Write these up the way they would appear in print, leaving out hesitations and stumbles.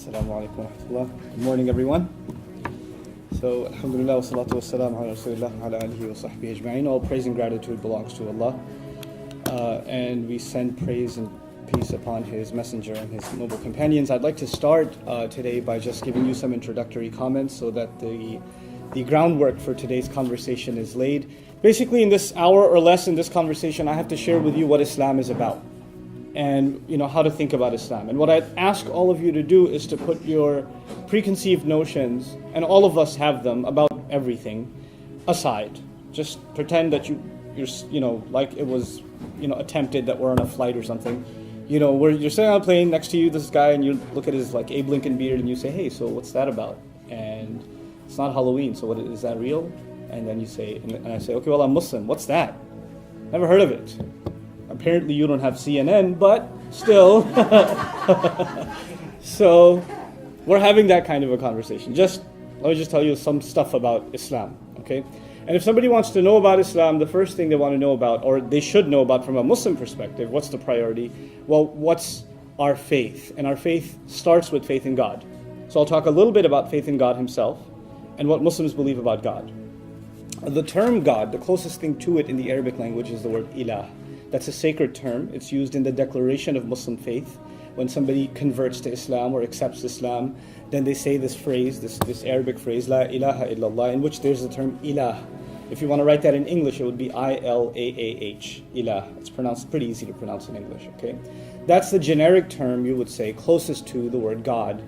Assalamu alaikum wa rahmatullah. Good morning, everyone. So, alhamdulillah, wa salatu wa salam ala rasulillah wa ala alihi wa sahbihi ajma'in. All praise and gratitude belongs to Allah. And we send praise and peace upon His messenger and his noble companions. I'd like to start today by just giving you some introductory comments so that the groundwork for today's conversation is laid. Basically, in this hour or less in this conversation, I have to share with you what Islam is about and how to think about Islam. And what I'd ask all of you to do is to put your preconceived notions, and all of us have them, about everything, aside. Just pretend that you're like it was attempted that we're on a flight or something. Where you're sitting on a plane, next to you this guy, and you look at his like Abe Lincoln beard and you say, hey, so what's that about? And it's not Halloween, so what is that real? And then you say, and I say, okay, well, I'm Muslim. What's that? Never heard of it. Apparently you don't have CNN, but still. So we're having that kind of a conversation. Let me just tell you some stuff about Islam, okay? And if somebody wants to know about Islam, the first thing they want to know about, or they should know about from a Muslim perspective, what's the priority? Well, what's our faith? And our faith starts with faith in God. So I'll talk a little bit about faith in God Himself and what Muslims believe about God. The term God, the closest thing to it in the Arabic language is the word ilah. That's a sacred term. It's used in the declaration of Muslim faith. When somebody converts to Islam or accepts Islam, then they say this phrase, this Arabic phrase, La ilaha illallah, in which there's the term ilah. If you want to write that in English, it would be I-L-A-A-H, ilah. It's pretty easy to pronounce in English, okay? That's the generic term, you would say, closest to the word God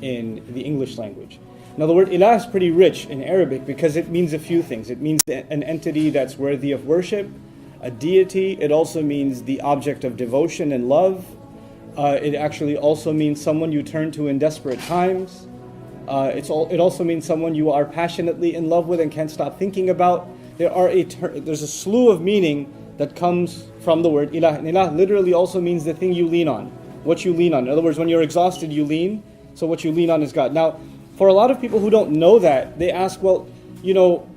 in the English language. Now, the word ilah is pretty rich in Arabic because it means a few things. It means an entity that's worthy of worship, a deity. It also means the object of devotion and love. It actually also means someone you turn to in desperate times. It also means someone you are passionately in love with and can't stop thinking about. There's a slew of meaning that comes from the word ilah. And ilah literally also means the thing you lean on, what you lean on. In other words, when you're exhausted, you lean. So what you lean on is God. Now, for a lot of people who don't know that, they ask, well,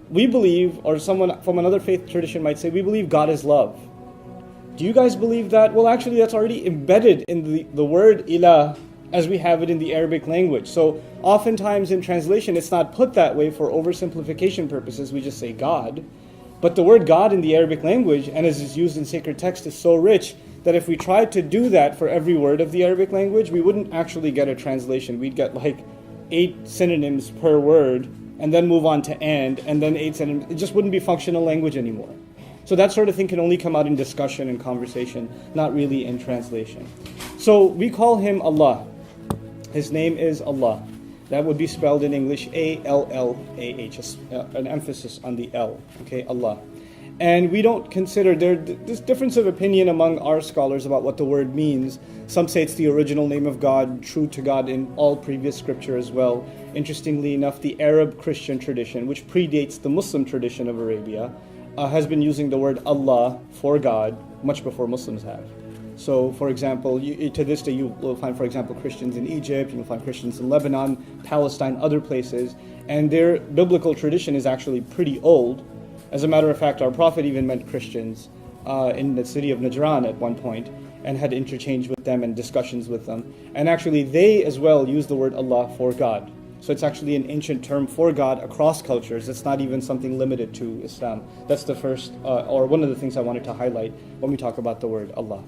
we believe, or someone from another faith tradition might say, we believe God is love. Do you guys believe that? Well, actually, that's already embedded in the word ilah as we have it in the Arabic language. So oftentimes in translation, it's not put that way for oversimplification purposes. We just say God. But the word God in the Arabic language, and as is used in sacred text, is so rich that if we tried to do that for every word of the Arabic language, we wouldn't actually get a translation. We'd get like 8 synonyms per word, and then move on to and then 8 synonyms. It just wouldn't be functional language anymore. So that sort of thing can only come out in discussion and conversation, not really in translation. So we call Him Allah. His name is Allah. That would be spelled in English A-L-L-A-H, an emphasis on the L, okay, Allah. And we don't consider, there's difference of opinion among our scholars about what the word means. Some say it's the original name of God, true to God in all previous scripture as well. Interestingly enough, the Arab Christian tradition, which predates the Muslim tradition of Arabia, has been using the word Allah for God much before Muslims have. So, for example, to this day you will find, for example, Christians in Egypt, you will find Christians in Lebanon, Palestine, other places, and their biblical tradition is actually pretty old. As a matter of fact, our Prophet even met Christians in the city of Najran at one point and had interchange with them and discussions with them. And actually they as well use the word Allah for God. So it's actually an ancient term for God across cultures. It's not even something limited to Islam. That's the first, or one of the things I wanted to highlight when we talk about the word Allah.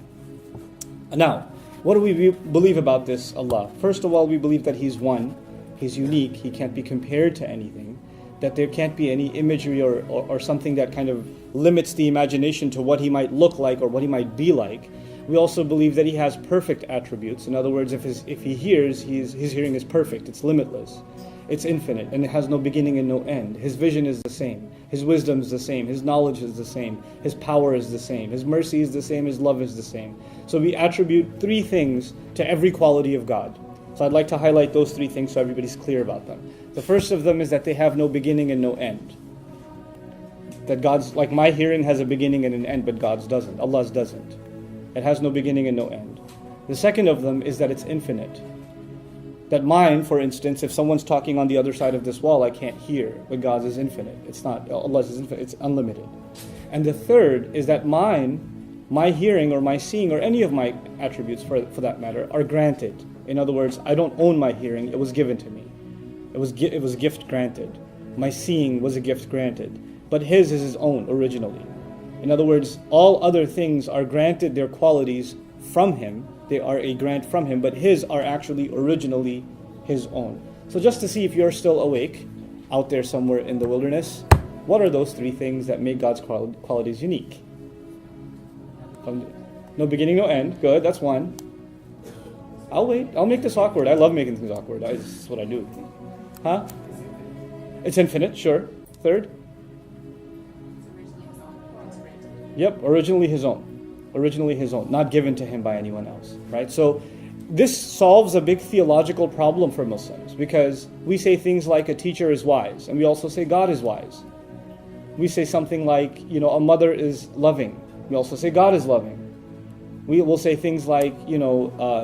Now, what do we believe about this Allah? First of all, we believe that He's one. He's unique. He can't be compared to anything. That there can't be any imagery or something that kind of limits the imagination to what He might look like or what He might be like. We also believe that He has perfect attributes. In other words, if He hears, His hearing is perfect. It's limitless. It's infinite, and it has no beginning and no end. His vision is the same. His wisdom is the same. His knowledge is the same. His power is the same. His mercy is the same. His love is the same. So we attribute 3 things to every quality of God. So I'd like to highlight those 3 things so everybody's clear about them. The first of them is that they have no beginning and no end. That God's, like my hearing has a beginning and an end, but God's doesn't. Allah's doesn't. It has no beginning and no end. The second of them is that it's infinite. That mine, for instance, if someone's talking on the other side of this wall, I can't hear, but God's is infinite. It's not. Allah's is infinite. It's unlimited. And the third is that mine My hearing or my seeing or any of my attributes for that matter are granted. In other words, I don't own my hearing, it was given to me. It was gift granted. My seeing was a gift granted. But his is his own originally. In other words, all other things are granted their qualities from him. They are a grant from him, but his are actually originally his own. So just to see if you're still awake out there somewhere in the wilderness, what are those three things that make God's qualities unique? No beginning, no end. Good, that's one. I'll wait. I'll make this awkward. I love making things awkward. This is what I do. Huh? It's infinite, sure. Third? Yep, originally his own. Originally his own, not given to him by anyone else, right? So this solves a big theological problem for Muslims, because we say things like a teacher is wise, and we also say God is wise. We say something like, a mother is loving. We also say God is loving. We will say things like,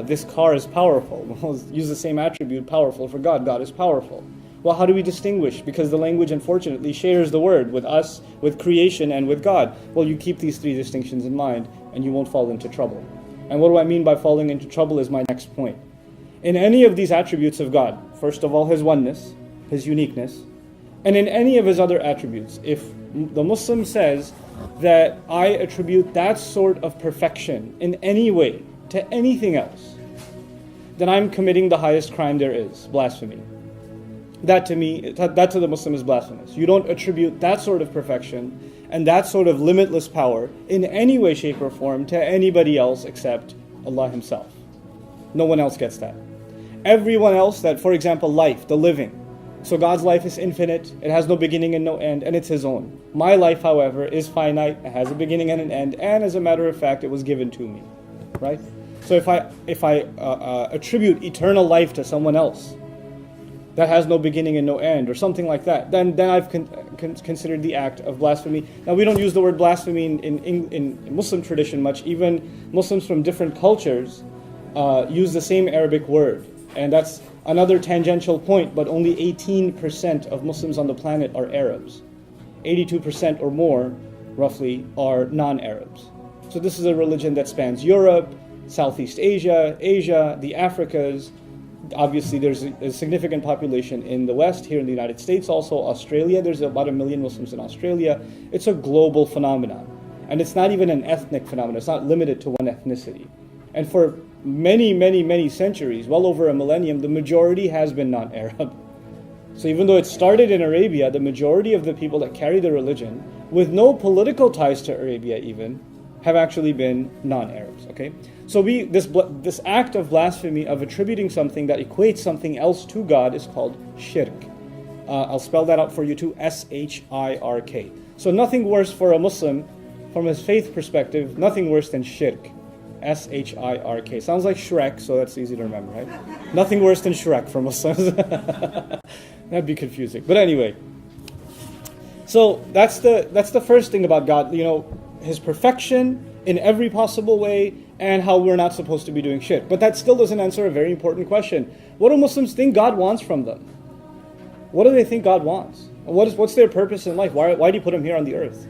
this car is powerful. We'll use the same attribute, powerful, for God. God is powerful. Well, how do we distinguish? Because the language, unfortunately, shares the word with us, with creation, and with God. Well, you keep these three distinctions in mind, and you won't fall into trouble. And what do I mean by falling into trouble is my next point. In any of these attributes of God, first of all, his oneness, his uniqueness, and in any of his other attributes, if the Muslim says that I attribute that sort of perfection in any way to anything else, then I'm committing the highest crime there is, blasphemy. That to the Muslim is blasphemous. You don't attribute that sort of perfection and that sort of limitless power in any way, shape, or form to anybody else except Allah himself. No one else gets that. Everyone else, that, for example, life, the living. So God's life is infinite, it has no beginning and no end, and it's his own. My life, however, is finite, it has a beginning and an end, and as a matter of fact, it was given to me. Right? So if I attribute eternal life to someone else that has no beginning and no end, or something like that, then I've considered the act of blasphemy. Now, we don't use the word blasphemy in Muslim tradition much. Even Muslims from different cultures use the same Arabic word. And that's another tangential point, but only 18% of Muslims on the planet are Arabs. 82% or more, roughly, are non-Arabs. So this is a religion that spans Europe, Southeast Asia, Asia, the Africas. Obviously, there's a significant population in the West, here in the United States also. Australia, there's about 1 million Muslims in Australia. It's a global phenomenon. And it's not even an ethnic phenomenon. It's not limited to one ethnicity. And for many, many, many centuries, well over a millennium, the majority has been non-Arab. So even though it started in Arabia, the majority of the people that carry the religion, with no political ties to Arabia even, have actually been non-Arabs. Okay, so this act of blasphemy, of attributing something that equates something else to God, is called shirk. I'll spell that out for you too: S-H-I-R-K. So nothing worse for a Muslim, from his faith perspective, nothing worse than shirk. S-H-I-R-K. Sounds like Shrek, so that's easy to remember, right? Nothing worse than Shrek for Muslims. That'd be confusing. But anyway, so that's the first thing about God. His perfection in every possible way, and how we're not supposed to be doing shirk. But that still doesn't answer a very important question. What do Muslims think God wants from them? What do they think God wants? What's their purpose in life? Why do you put them here on the earth?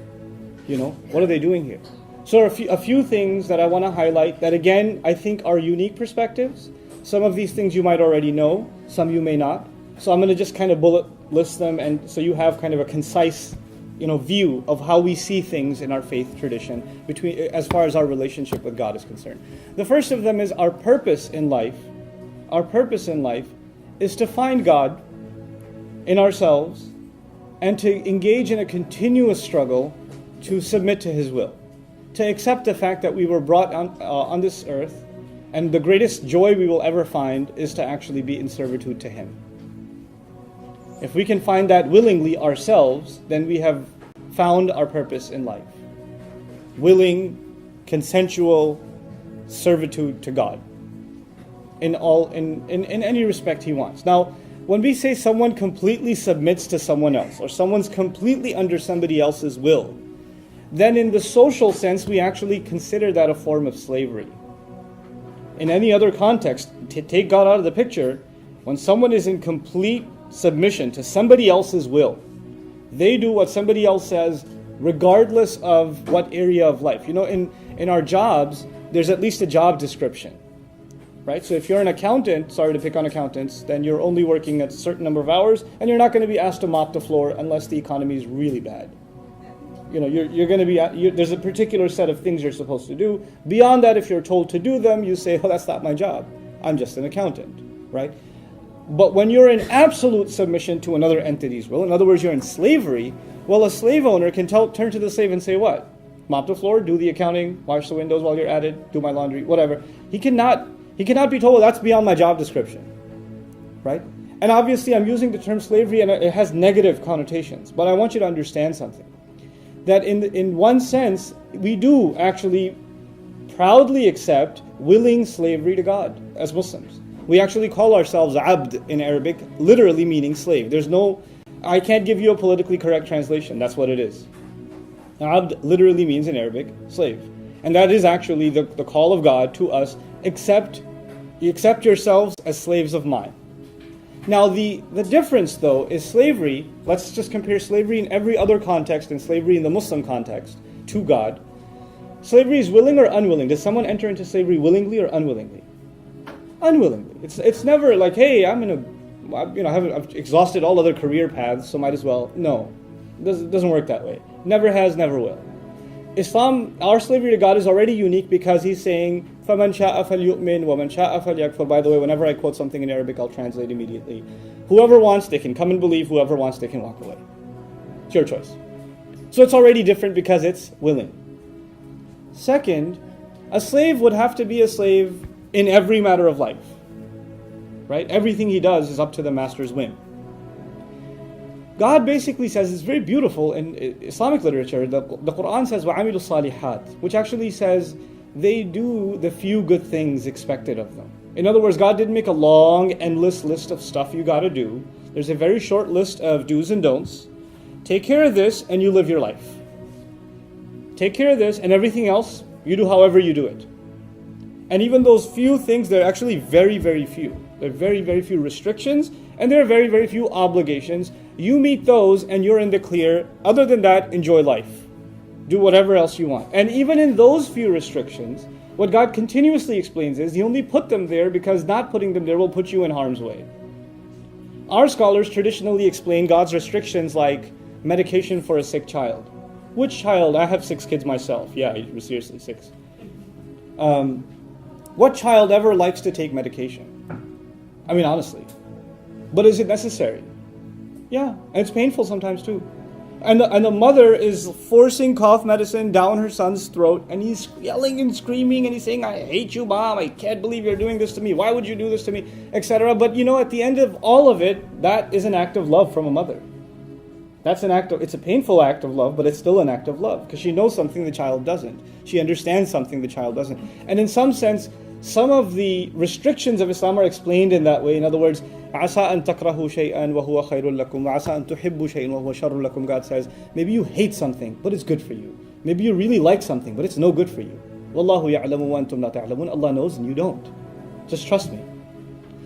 What are they doing here? So a few things that I want to highlight that, again, I think are unique perspectives. Some of these things you might already know, some you may not. So I'm going to just kind of bullet list them, and so you have kind of a concise view of how we see things in our faith tradition as far as our relationship with God is concerned. The first of them is our purpose in life. Our purpose in life is to find God in ourselves and to engage in a continuous struggle to submit to his will. To accept the fact that we were brought on this earth, and the greatest joy we will ever find is to actually be in servitude to him. If we can find that willingly ourselves, then we have found our purpose in life. Willing, consensual servitude to God in any respect he wants. Now, when we say someone completely submits to someone else, or someone's completely under somebody else's will, then in the social sense, we actually consider that a form of slavery. In any other context, to take God out of the picture, when someone is in complete submission to somebody else's will, they do what somebody else says, regardless of what area of life. In in our jobs, there's at least a job description, right? So if you're an accountant, sorry to pick on accountants, then you're only working a certain number of hours, and you're not going to be asked to mop the floor unless the economy is really bad. You're going to be, there's a particular set of things you're supposed to do. Beyond that, if you're told to do them, you say, oh, that's not my job. I'm just an accountant, right? But when you're in absolute submission to another entity's will, in other words, you're in slavery, well, a slave owner can turn to the slave and say what? Mop the floor, do the accounting, wash the windows while you're at it, do my laundry, whatever. He cannot be told, well, that's beyond my job description, right? And obviously, I'm using the term slavery, and it has negative connotations. But I want you to understand something. That in one sense, we do actually proudly accept willing slavery to God as Muslims. We actually call ourselves abd in Arabic, literally meaning slave. I can't give you a politically correct translation. That's what it is. Abd literally means in Arabic, slave. And that is actually the call of God to us, accept yourselves as slaves of mine. Now the difference though is slavery, let's just compare slavery in every other context and slavery in the Muslim context to God. Slavery is willing or unwilling. Does someone enter into slavery willingly or unwillingly? Unwillingly. It's never like, hey, I've exhausted all other career paths, so might as well. No, it doesn't work that way. Never has, never will. Islam, our slavery to God is already unique because he's saying, فَمَنْ شَاءَ فَلْيُؤْمِنْ وَمَنْ شَاءَ فَلْيَكْفُرْ. By the way, whenever I quote something in Arabic, I'll translate immediately. Whoever wants, they can come and believe. Whoever wants, they can walk away. It's your choice. So it's already different because it's willing. Second, a slave would have to be a slave in every matter of life. Right? Everything he does is up to the master's whim. God basically says, it's very beautiful in Islamic literature, the Quran says, وَعَمِلُوا الصَّالِحَاتِ, which actually says they do the few good things expected of them. In other words, God didn't make a long, endless list of stuff you got to do. There's a very short list of do's and don'ts. Take care of this and you live your life. Take care of this and everything else, you do however you do it. And even those few things, they're actually very, very few. There are very, very few restrictions, and there are very, very few obligations. You meet those, and you're in the clear. Other than that, enjoy life. Do whatever else you want. And even in those few restrictions, what God continuously explains is He only put them there because not putting them there will put you in harm's way. Our scholars traditionally explain God's restrictions like medication for a sick child. Which child? I have 6 kids myself. Yeah, seriously, 6. What child ever likes to take medication? I mean, honestly. But is it necessary? Yeah, and it's painful sometimes too. And the mother is forcing cough medicine down her son's throat, and he's yelling and screaming, and he's saying, I hate you, Mom, I can't believe you're doing this to me, why would you do this to me, etc. But at the end of all of it, that is an act of love from a mother. It's a painful act of love, but it's still an act of love, because she knows something the child doesn't. She understands something the child doesn't. And in some sense, some of the restrictions of Islam are explained in that way. In other words, عَسَىٰ أَن تَكْرَهُ شَيْئًا وَهُوَ خَيْرٌ لَكُمْ وَعَسَىٰ أَن تُحِبُّ شَيْئًا وَهُوَ شَرٌ لَكُمْ. God says, maybe you hate something, but it's good for you. Maybe you really like something, but it's no good for you. وَاللَّهُ يَعْلَمُ وَأَنْتُمْ لَا تَعْلَمُونَ. Allah knows and you don't. Just trust me.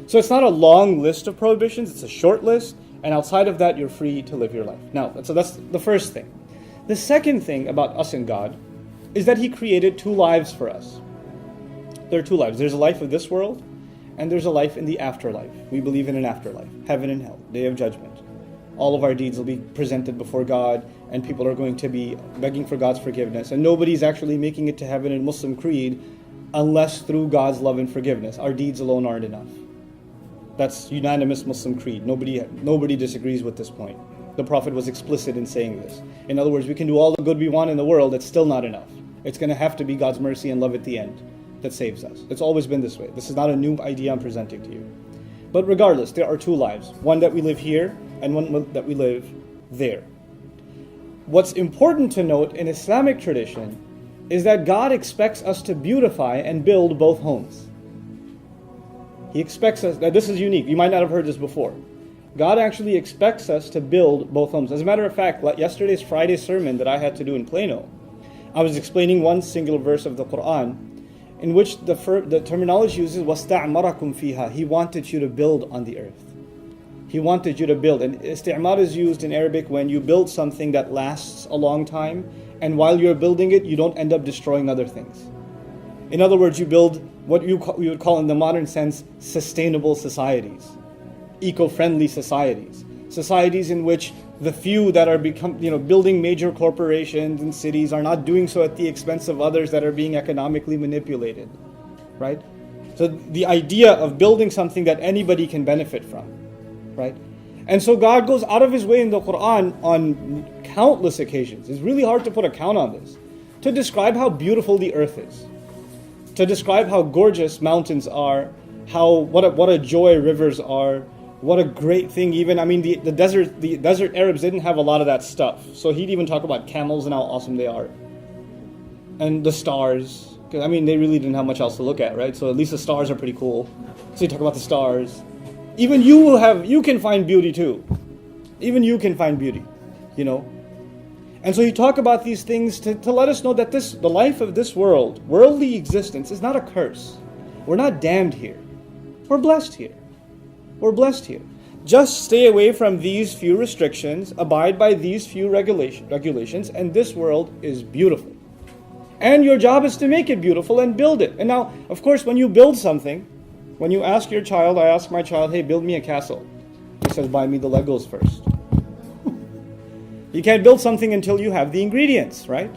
So it's not a long list of prohibitions, it's a short list, and outside of that, you're free to live your life. Now, so that's the first thing. The second thing about us and God is that He created 2 lives for us. There are 2 lives. There's a life of this world, and there's a life in the afterlife. We believe in an afterlife, heaven and hell, day of judgment. All of our deeds will be presented before God, and people are going to be begging for God's forgiveness. And nobody's actually making it to heaven in Muslim creed unless through God's love and forgiveness. Our deeds alone aren't enough. That's unanimous Muslim creed. Nobody disagrees with this point. The Prophet was explicit in saying this. In other words, we can do all the good we want in the world, it's still not enough. It's going to have to be God's mercy and love at the end that saves us. It's always been this way. This is not a new idea I'm presenting to you. But regardless, there are 2 lives. One that we live here and one that we live there. What's important to note in Islamic tradition is that God expects us to beautify and build both homes. He expects us, now this is unique, you might not have heard this before. God actually expects us to build both homes. As a matter of fact, yesterday's Friday sermon that I had to do in Plano, I was explaining one singular verse of the Quran in which the terminology uses وَاسْتَعْمَرَكُمْ فِيهَا. He wanted you to build on the earth. He wanted you to build. And isti'mar is used in Arabic when you build something that lasts a long time and while you're building it, you don't end up destroying other things. In other words, you build what we would call in the modern sense sustainable societies, eco-friendly societies, societies in which the few that are building major corporations and cities are not doing so at the expense of others that are being economically manipulated, right? So the idea of building something that anybody can benefit from, right? And so God goes out of His way in the Quran on countless occasions. It's really hard to put a count on this, to describe how beautiful the earth is, to describe how gorgeous mountains are, what a joy rivers are, what a great thing. Even the desert Arabs didn't have a lot of that stuff. So he'd even talk about camels and how awesome they are, and the stars. Because they really didn't have much else to look at, right? So at least the stars are pretty cool. So you talk about the stars. Even you can find beauty too. Even you can find beauty, And so you talk about these things to let us know that the life of this world, worldly existence, is not a curse. We're not damned here. We're blessed here. We're blessed here. Just stay away from these few restrictions, abide by these few regulations, and this world is beautiful. And your job is to make it beautiful and build it. And now, of course, when you build something, when you ask your child, I ask my child, hey, build me a castle. He says, buy me the Legos first. You can't build something until you have the ingredients, right?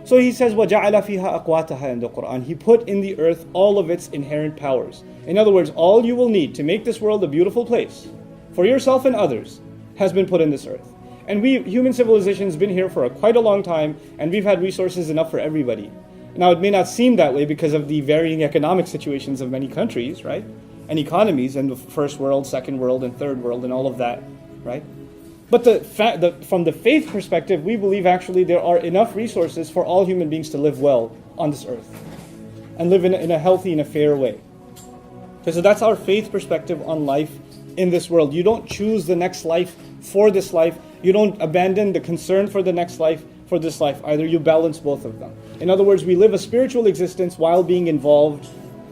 So he says, وَجَعَلَ فِيهَا أَقْوَاتَهَا in the Quran. He put in the earth all of its inherent powers. In other words, all you will need to make this world a beautiful place for yourself and others has been put in this earth. And human civilization has been here for quite a long time, and we've had resources enough for everybody. Now, it may not seem that way because of the varying economic situations of many countries, right? And economies, and the first world, second world, and third world, and all of that, right? But from the faith perspective, we believe actually there are enough resources for all human beings to live well on this earth and live in a healthy and a fair way. Okay, so that's our faith perspective on life in this world. You don't choose the next life for this life. You don't abandon the concern for the next life for this life either. You balance both of them. In other words, we live a spiritual existence while being involved,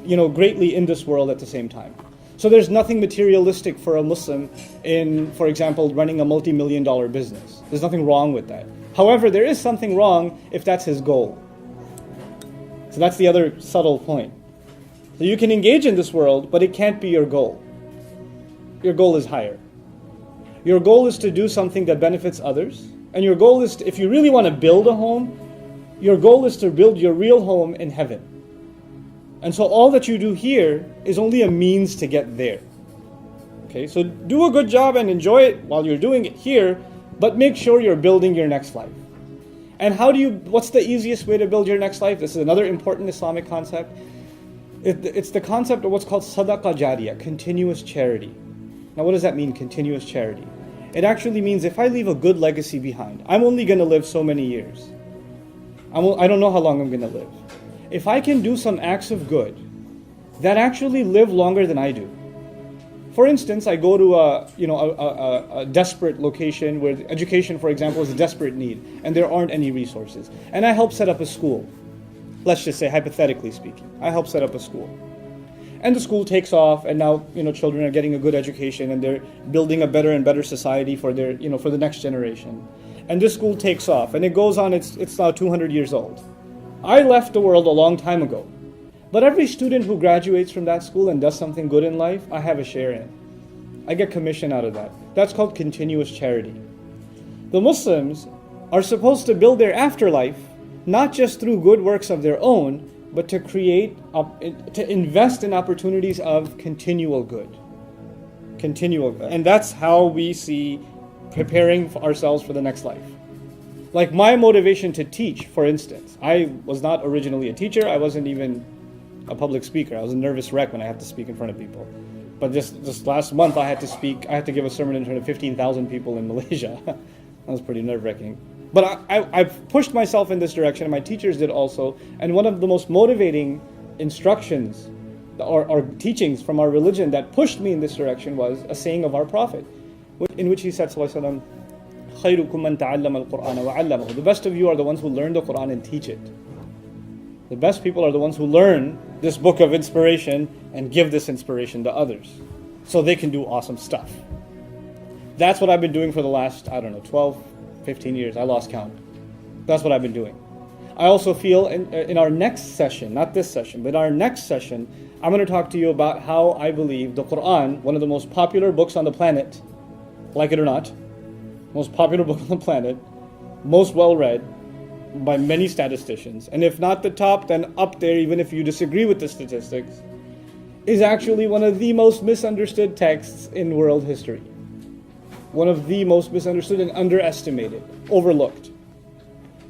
greatly in this world at the same time. So there's nothing materialistic for a Muslim in, for example, running a multi-million-dollar business. There's nothing wrong with that. However, there is something wrong if that's his goal. So that's the other subtle point. So you can engage in this world, but it can't be your goal. Your goal is higher. Your goal is to do something that benefits others. And your goal is, if you really want to build a home, your goal is to build your real home in heaven. And so all that you do here is only a means to get there. Okay, so do a good job and enjoy it while you're doing it here, but make sure you're building your next life. And what's the easiest way to build your next life? This is another important Islamic concept. It's the concept of what's called sadaqah jariyah, continuous charity. Now what does that mean, continuous charity? It actually means if I leave a good legacy behind, I'm only going to live so many years. I don't know how long I'm going to live. If I can do some acts of good that actually live longer than I do. For instance, I go to a desperate location where education, for example, is a desperate need, and there aren't any resources. And I help set up a school. Let's just say, hypothetically speaking, I help set up a school. And the school takes off, and now children are getting a good education, and they're building a better and better society for their for the next generation. And this school takes off, and it goes on. It's now 200 years old. I left the world a long time ago. But every student who graduates from that school and does something good in life, I have a share in. I get commission out of that. That's called continuous charity. The Muslims are supposed to build their afterlife not just through good works of their own, but to invest in opportunities of continual good. And that's how we see preparing ourselves for the next life. Like my motivation to teach, for instance, I was not originally a teacher. I wasn't even a public speaker. I was a nervous wreck when I had to speak in front of people. But just last month I had to give a sermon in front of 15,000 people in Malaysia. That was pretty nerve-wracking. But I've pushed myself in this direction, and my teachers did also. And one of the most motivating instructions or teachings from our religion that pushed me in this direction was a saying of our Prophet, in which he said, Sallallahu Alaihi Wasallam, خَيْرُكُمْ مَنْ تَعَلَّمَ الْقُرْآنَ وَعَلَّمَهُ. The best of you are the ones who learn the Quran and teach it. The best people are the ones who learn this book of inspiration and give this inspiration to others so they can do awesome stuff. That's what I've been doing for the last, 12, 15 years. I lost count. That's what I've been doing. I also feel in our next session, not this session, but our next session, I'm going to talk to you about how I believe the Quran, one of the most popular books on the planet, like it or not, most popular book on the planet, most well-read by many statisticians, and if not the top, then up there, even if you disagree with the statistics, is actually one of the most misunderstood texts in world history. One of the most misunderstood and underestimated, overlooked,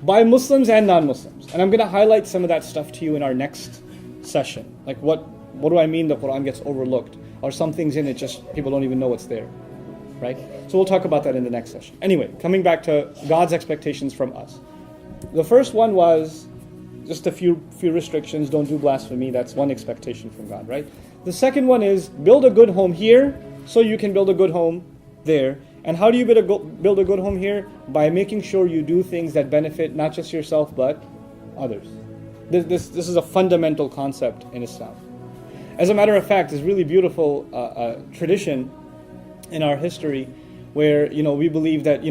by Muslims and non-Muslims. And I'm going to highlight some of that stuff to you in our next session. Like what do I mean the Quran gets overlooked? Or some things in it just people don't even know what's there. Right? So we'll talk about that in the next session. Anyway, coming back to God's expectations from us. The first one was just a few restrictions. Don't do blasphemy. That's one expectation from God, right? The second one is build a good home here so you can build a good home there. And how do you build a good home here? By making sure you do things that benefit not just yourself but others. This is a fundamental concept in Islam. As a matter of fact, it's really beautiful tradition in our history where, we believe that,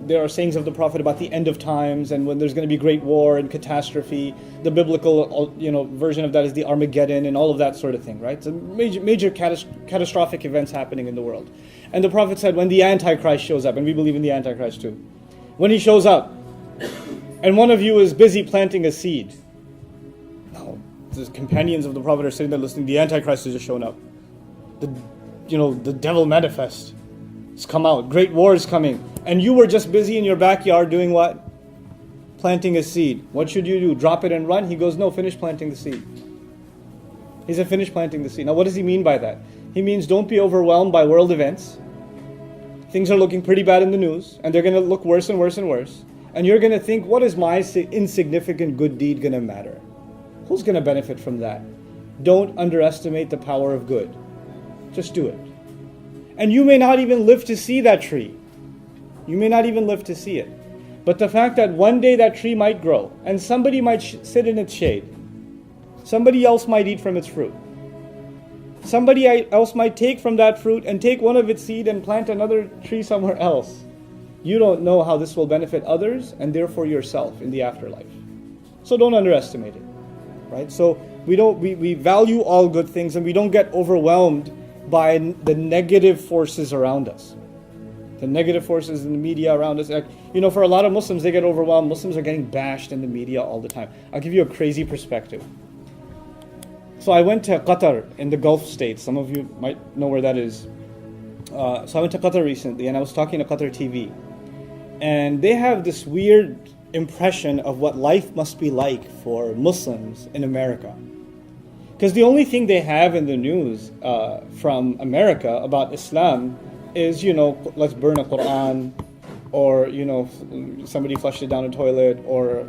there are sayings of the Prophet about the end of times and when there's going to be great war and catastrophe. The biblical, version of that is the Armageddon and all of that sort of thing, right? So major catastrophic events happening in the world. And the Prophet said, when the Antichrist shows up, and we believe in the Antichrist too, when he shows up, and one of you is busy planting a seed. Now, the companions of the Prophet are sitting there listening, the Antichrist has just shown up. The devil manifest. It's come out. Great war is coming. And you were just busy in your backyard doing what? Planting a seed. What should you do? Drop it and run? He goes, no, finish planting the seed. He said, finish planting the seed. Now, what does he mean by that? He means don't be overwhelmed by world events. Things are looking pretty bad in the news, and they're going to look worse and worse and worse. And you're going to think, what is my insignificant good deed going to matter? Who's going to benefit from that? Don't underestimate the power of good. Just do it. And you may not even live to see that tree. You may not even live to see it. But the fact that one day that tree might grow, and somebody might sit in its shade. Somebody else might eat from its fruit. Somebody else might take from that fruit and take one of its seed and plant another tree somewhere else. You don't know how this will benefit others and therefore yourself in the afterlife. So don't underestimate it, right? So we value all good things and we don't get overwhelmed by the negative forces around us. The negative forces in the media around us. For a lot of Muslims, they get overwhelmed. Muslims are getting bashed in the media all the time. I'll give you a crazy perspective. So I went to Qatar in the Gulf states. Some of you might know where that is. So I went to Qatar recently and I was talking to Qatar TV. And they have this weird impression of what life must be like for Muslims in America. Because the only thing they have in the news from America about Islam is, let's burn a Quran, or, somebody flushed it down a toilet, or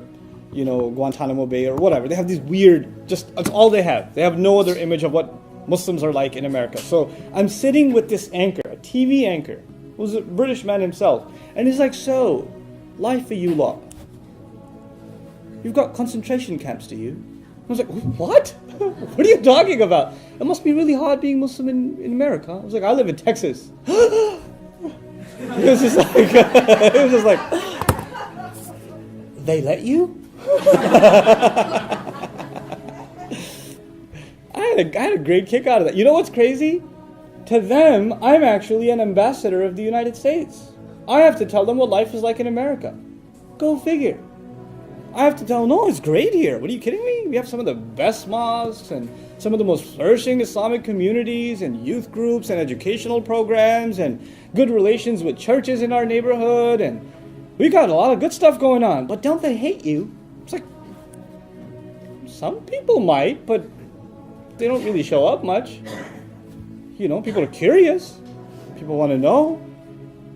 Guantanamo Bay or whatever. They have these weird, that's all they have. They have no other image of what Muslims are like in America. So I'm sitting with this anchor, a TV anchor, who's a British man himself. And he's like, so, life for you lot. You've got concentration camps, do you? I was like, what? What are you talking about? It must be really hard being Muslim in America. I was like, I live in Texas. It was just like, they let you? I had a great kick out of that. You know what's crazy? To them, I'm actually an ambassador of the United States. I have to tell them what life is like in America. Go figure. I have to tell them, no, it's great here. What are you kidding me? We have some of the best mosques and some of the most flourishing Islamic communities and youth groups and educational programs and good relations with churches in our neighborhood, and we got a lot of good stuff going on. But don't they hate you? It's like, some people might, but they don't really show up much. People are curious. People want to know.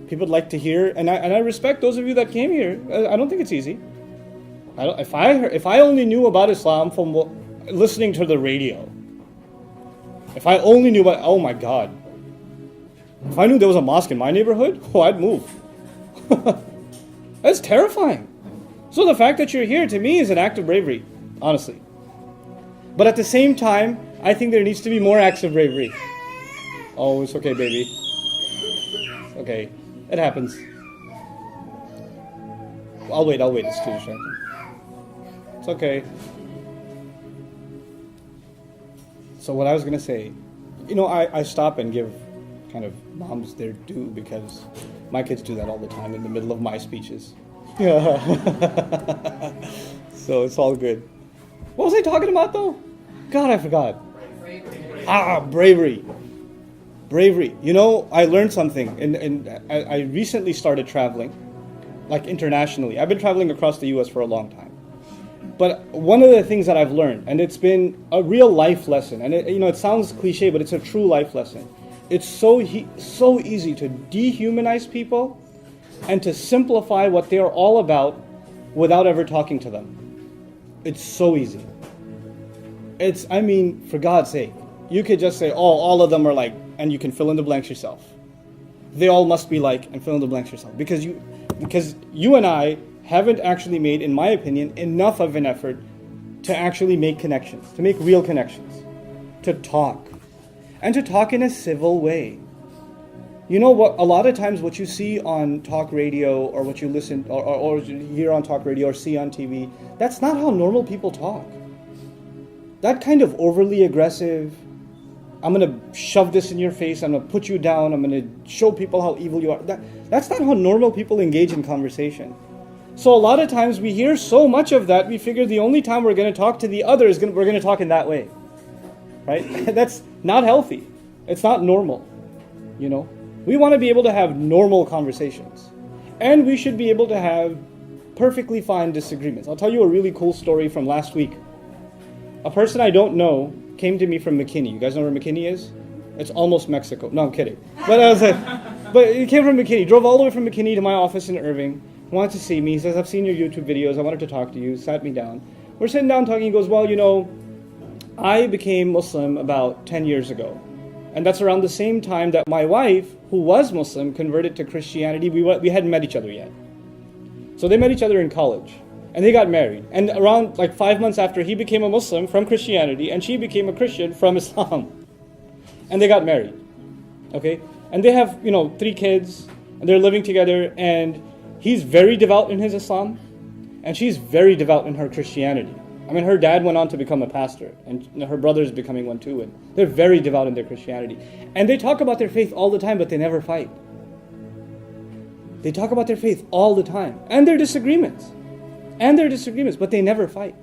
People like to hear, and I respect those of you that came here. I don't think it's easy. If I only knew about Islam from listening to the radio, if I only knew about, oh my God, if I knew there was a mosque in my neighborhood, I'd move. That's terrifying. So the fact that you're here to me is an act of bravery, honestly. But at the same time, I think there needs to be more acts of bravery. Oh, it's okay, baby. Okay, it happens. I'll wait. It's too distracting. It's okay. So what I was going to say, I stop and give kind of moms their due because my kids do that all the time in the middle of my speeches. Yeah. So it's all good. What was I talking about though? God, I forgot. Bravery. Bravery. I learned something, and I recently started traveling, like internationally. I've been traveling across the U.S. for a long time. But one of the things that I've learned, and it's been a real life lesson, and it sounds cliche, but it's a true life lesson. It's so easy to dehumanize people and to simplify what they are all about without ever talking to them. It's so easy. For God's sake, you could just say, all of them are like, and you can fill in the blanks yourself. They all must be like, and fill in the blanks yourself. Because you and I haven't actually made, in my opinion, enough of an effort to actually make connections, to make real connections, to talk, and to talk in a civil way. You know what? A lot of times what you see on talk radio, or what you listen or hear on talk radio or see on TV, that's not how normal people talk. That kind of overly aggressive, I'm going to shove this in your face, I'm going to put you down, I'm going to show people how evil you are. That's not how normal people engage in conversation. So a lot of times we hear so much of that, we figure the only time we're going to talk to the other is we're going to talk in that way. Right? That's not healthy. It's not normal. We want to be able to have normal conversations. And we should be able to have perfectly fine disagreements. I'll tell you a really cool story from last week. A person I don't know came to me from McKinney. You guys know where McKinney is? It's almost Mexico. No, I'm kidding. But he came from McKinney. Drove all the way from McKinney to my office in Irving. Wanted to see me. He says, I've seen your YouTube videos. I wanted to talk to you. Sat me down. We're sitting down talking. He goes, well, I became Muslim about 10 years ago. And that's around the same time that my wife, who was Muslim, converted to Christianity. We hadn't met each other yet. So they met each other in college. And they got married. And around 5 months after, he became a Muslim from Christianity, and she became a Christian from Islam. And they got married. Okay? And they have, 3 kids, and they're living together, and he's very devout in his Islam, and she's very devout in her Christianity. Her dad went on to become a pastor, and her brother's becoming one too, and they're very devout in their Christianity. And they talk about their faith all the time, but they never fight. They talk about their faith all the time, and their disagreements, but they never fight.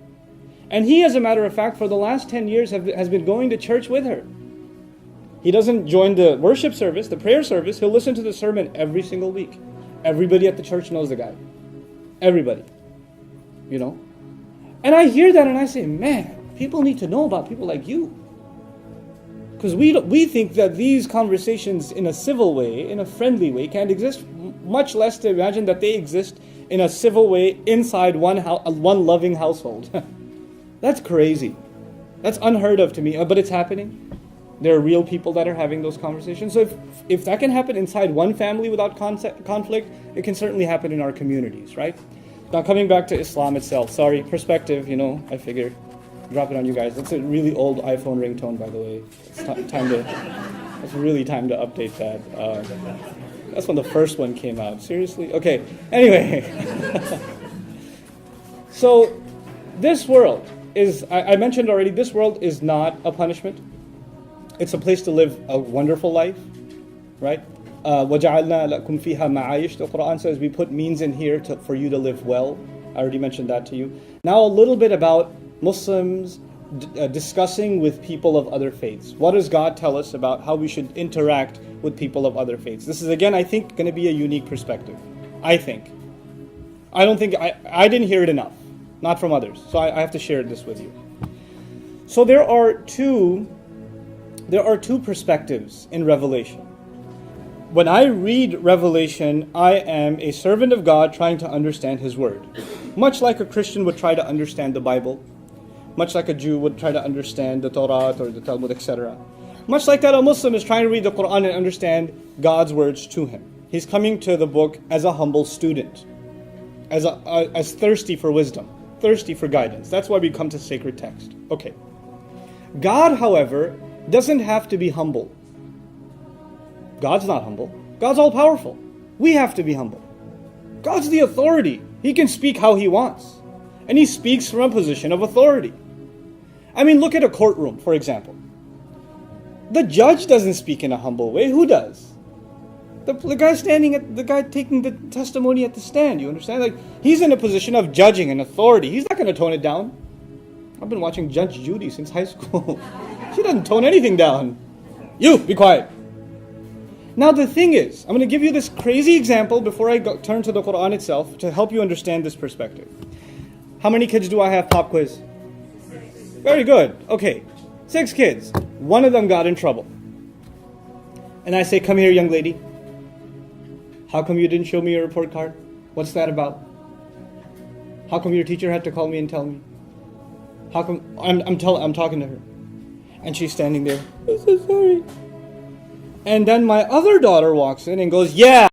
And he, as a matter of fact, for the last 10 years has been going to church with her. He doesn't join the worship service, the prayer service. He'll listen to the sermon every single week. Everybody at the church knows the guy. Everybody. And I hear that and I say, man, people need to know about people like you. Because we think that these conversations in a civil way, in a friendly way, can't exist, much less to imagine that they exist in a civil way inside one loving household. That's crazy. That's unheard of to me, but it's happening. There are real people that are having those conversations. So if that can happen inside one family without conflict, it can certainly happen in our communities, right? Now coming back to Islam itself, sorry, perspective, I figure, drop it on you guys. That's a really old iPhone ringtone, by the way. It's really time to update that. That's when the first one came out. Seriously? Okay, anyway. So this world is, I mentioned already, this world is not a punishment. It's a place to live a wonderful life, right? وَجَعَلْنَا لَكُمْ فِيهَا مَعَايِشْ. The Quran says we put means in here for you to live well. I already mentioned that to you. Now a little bit about Muslims discussing with people of other faiths. What does God tell us about how we should interact with people of other faiths? This is, again, I think, going to be a unique perspective. I think. I didn't hear it enough. Not from others. So I have to share this with you. So there are two perspectives in Revelation. When I read Revelation, I am a servant of God trying to understand His Word. Much like a Christian would try to understand the Bible. Much like a Jew would try to understand the Torah or the Talmud, etc. Much like that, a Muslim is trying to read the Quran and understand God's words to him. He's coming to the book as a humble student, as thirsty for wisdom, thirsty for guidance. That's why we come to sacred text. Okay. God, however, doesn't have to be humble. God's not humble. God's all-powerful. We have to be humble. God's the authority. He can speak how he wants. And he speaks from a position of authority. I mean, look at a courtroom, for example. The judge doesn't speak in a humble way. Who does? The guy taking the testimony at the stand. You understand? Like, he's in a position of judging and authority. He's not going to tone it down. I've been watching Judge Judy since high school. She doesn't tone anything down. You, be quiet. Now the thing is, I'm going to give you this crazy example before I turn to the Quran itself to help you understand this perspective. How many kids do I have? Pop quiz. Very good. Okay. 6 kids. One of them got in trouble. And I say, come here, young lady. How come you didn't show me your report card? What's that about? How come your teacher had to call me and tell me? How come I'm talking to her? And she's standing there. I'm so sorry. And then my other daughter walks in and goes, yeah.